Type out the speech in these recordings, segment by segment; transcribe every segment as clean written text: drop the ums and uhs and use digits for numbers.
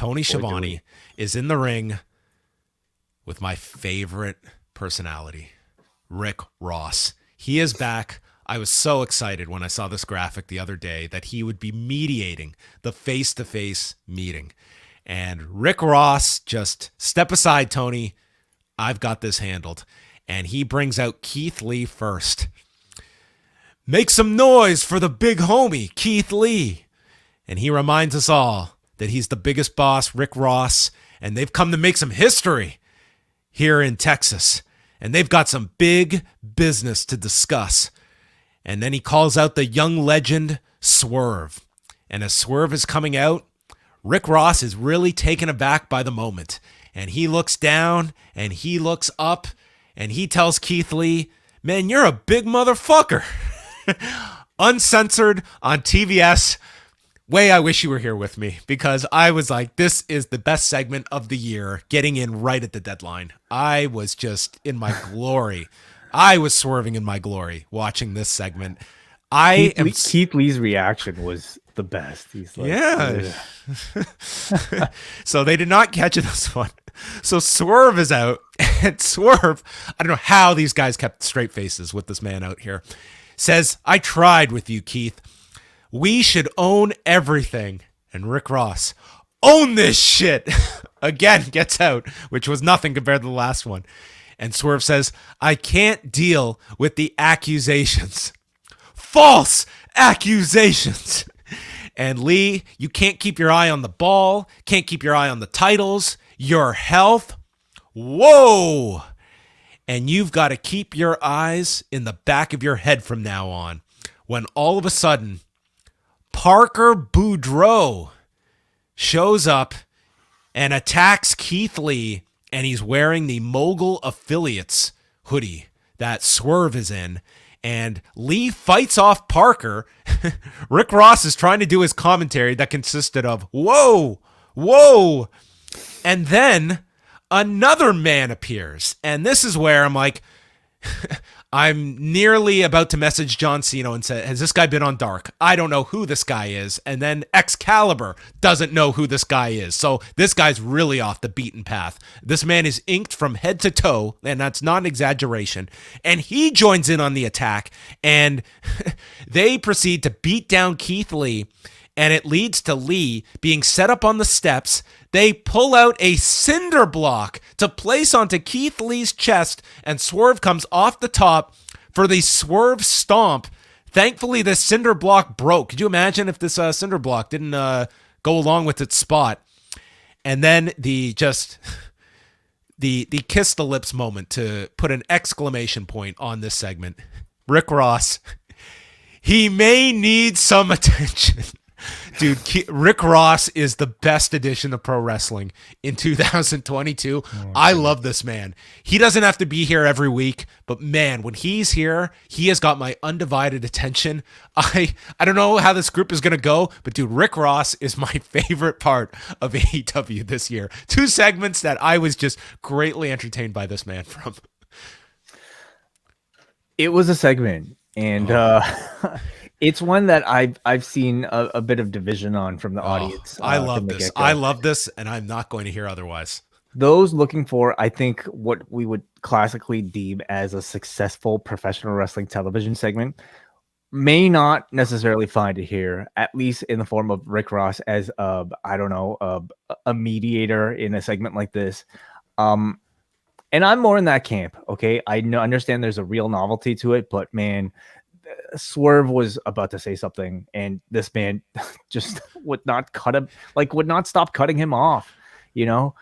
Tony Schiavone is in the ring with my favorite personality, Rick Ross. He is back. I was so excited when I saw this graphic the other day that he would be mediating the face-to-face meeting. And Rick Ross just, step aside, Tony. I've got this handled. And he brings out Keith Lee first. Make some noise for the big homie, Keith Lee. And he reminds us all that he's the biggest boss, Rick Ross, and they've come to make some history here in Texas. And they've got some big business to discuss. And then he calls out the young legend, Swerve. And as Swerve is coming out, Rick Ross is really taken aback by the moment. And he looks down and he looks up and he tells Keith Lee, man, you're a big motherfucker. Uncensored on TVS. Way I wish you were here with me, because I was like, this is the best segment of the year, getting in right at the deadline. I was just in my glory. I was swerving in my glory watching this segment. Keith Lee's reaction was the best. He's like, yeah. So they did not catch this one. So Swerve is out, and Swerve, I don't know how these guys kept straight faces with this man out here, says, I tried with you, Keith. We should own everything. And Rick Ross, own this shit. Again, gets out, which was nothing compared to the last one. And Swerve says, I can't deal with the accusations. False accusations. And Lee, you can't keep your eye on the ball, can't keep your eye on the titles, your health. Whoa. And you've got to keep your eyes in the back of your head from now on. When all of a sudden, Parker Boudreaux shows up and attacks Keith Lee, and he's wearing the Mogul Affiliates hoodie that Swerve is in, and Lee fights off Parker. Rick Ross is trying to do his commentary that consisted of, whoa, whoa, and then another man appears, and this is where I'm like, I'm nearly about to message John Cena and say, has this guy been on Dark? I don't know who this guy is. And then Excalibur doesn't know who this guy is. So this guy's really off the beaten path. This man is inked from head to toe, and that's not an exaggeration. And he joins in on the attack, and they proceed to beat down Keith Lee, and it leads to Lee being set up on the steps. They pull out a cinder block to place onto Keith Lee's chest, and Swerve comes off the top for the Swerve Stomp. Thankfully, this cinder block broke. Could you imagine if this cinder block didn't go along with its spot? And then the kiss the lips moment to put an exclamation point on this segment. Rick Ross, he may need some attention. Dude, Rick Ross is the best addition of pro wrestling in 2022. I love this man. He doesn't have to be here every week, but man, when he's here, he has got my undivided attention. I don't know how this group is going to go, but dude, Rick Ross is my favorite part of AEW this year. Two segments that I was just greatly entertained by this man from. It was a segment, and it's one that I've seen a bit of division on from the audience. I love this. I love this, and I'm not going to hear otherwise. Those looking for, I think, what we would classically deem as a successful professional wrestling television segment may not necessarily find it here, at least in the form of Rick Ross as a mediator in a segment like this. And I'm more in that camp. Okay, I understand there's a real novelty to it, but man, Swerve was about to say something, and this man just would not stop cutting him off. You know,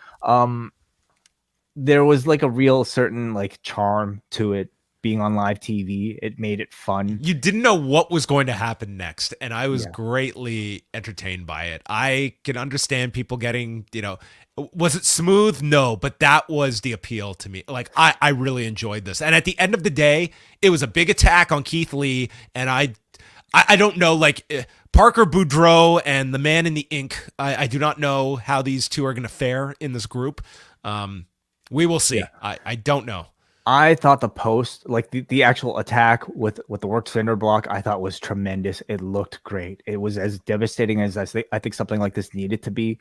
there was like a real certain like charm to it being on live TV. It made it fun. You didn't know what was going to happen next, and I was greatly entertained by it. I can understand people getting, was it smooth? No, but that was the appeal to me. Like, I really enjoyed this. And at the end of the day, it was a big attack on Keith Lee, and I don't know, like, Parker Boudreaux and the man in the ink, I do not know how these two are going to fare in this group. We will see. Yeah. I don't know. I thought the post, like the actual attack with the worked cinder block, I thought was tremendous. It looked great. It was as devastating as I think something like this needed to be.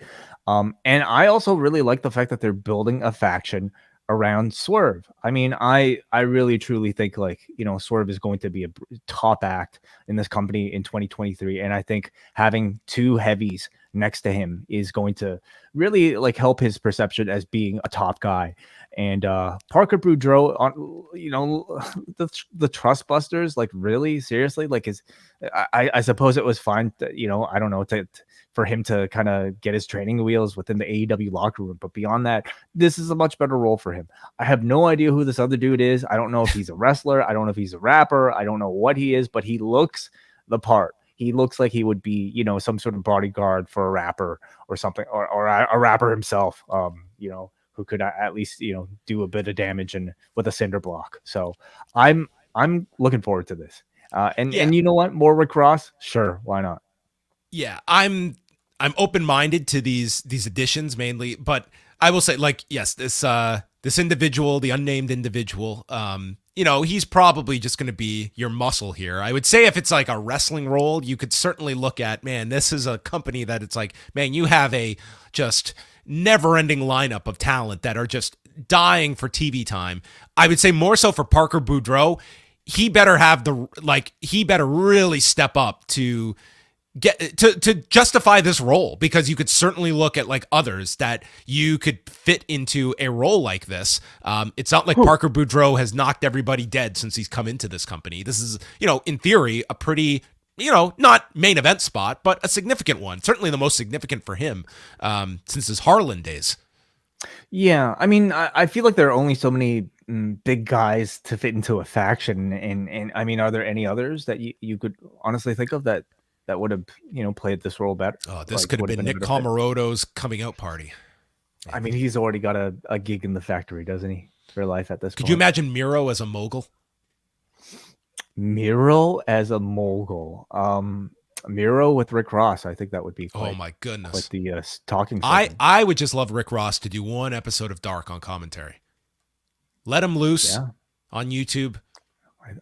And I also really like the fact that they're building a faction around Swerve. I mean, I really truly think, like, you know, Swerve is going to be a top act in this company in 2023, and I think having two heavies next to him is going to really like help his perception as being a top guy. And Parker Boudreaux, on, you know, the Trust Busters, like, really seriously, like, is I suppose it was fine to, you know, I don't know, for him to kind of get his training wheels within the AEW locker room, but beyond that, this is a much better role for him. I have no idea who this other dude is. I don't know if he's a wrestler. I don't know if he's a rapper. I don't know what he is, but he looks the part. He looks like he would be, you know, some sort of bodyguard for a rapper or something, or a rapper himself. You know, who could at least, you know, do a bit of damage and with a cinder block. So I'm looking forward to this. And you know what? More Rick Ross? Sure, why not? Yeah, I'm open-minded to these additions mainly, but I will say, like, yes, this individual, the unnamed individual, you know, he's probably just going to be your muscle here. I would say if it's like a wrestling role, you could certainly look at, man, this is a company that it's like, man, you have a just never-ending lineup of talent that are just dying for TV time. I would say more so for Parker Boudreaux, he better have he better really step up to get to justify this role, because you could certainly look at like others that you could fit into a role like this. It's not like Parker Boudreaux has knocked everybody dead since he's come into this company. This is, you know, in theory, a pretty, you know, not main event spot, but a significant one. Certainly the most significant for him since his Harlan days. Yeah, I mean, I feel like there are only so many big guys to fit into a faction, and I mean, are there any others that you could honestly think of that would have, you know, played this role better? Oh, this could have been Nick Comoroto's coming out party. I mean, he's already got a gig in the factory, doesn't he, for life at this point? Could you imagine Miro as a mogul? Miro as a mogul. Miro with Rick Ross, I think that would be oh my goodness, quite the talking segment. I would just love Rick Ross to do one episode of Dark on commentary. Let him loose on YouTube.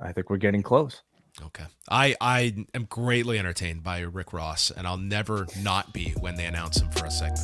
I think we're getting close. Okay. I am greatly entertained by Rick Ross, and I'll never not be when they announce him for a segment.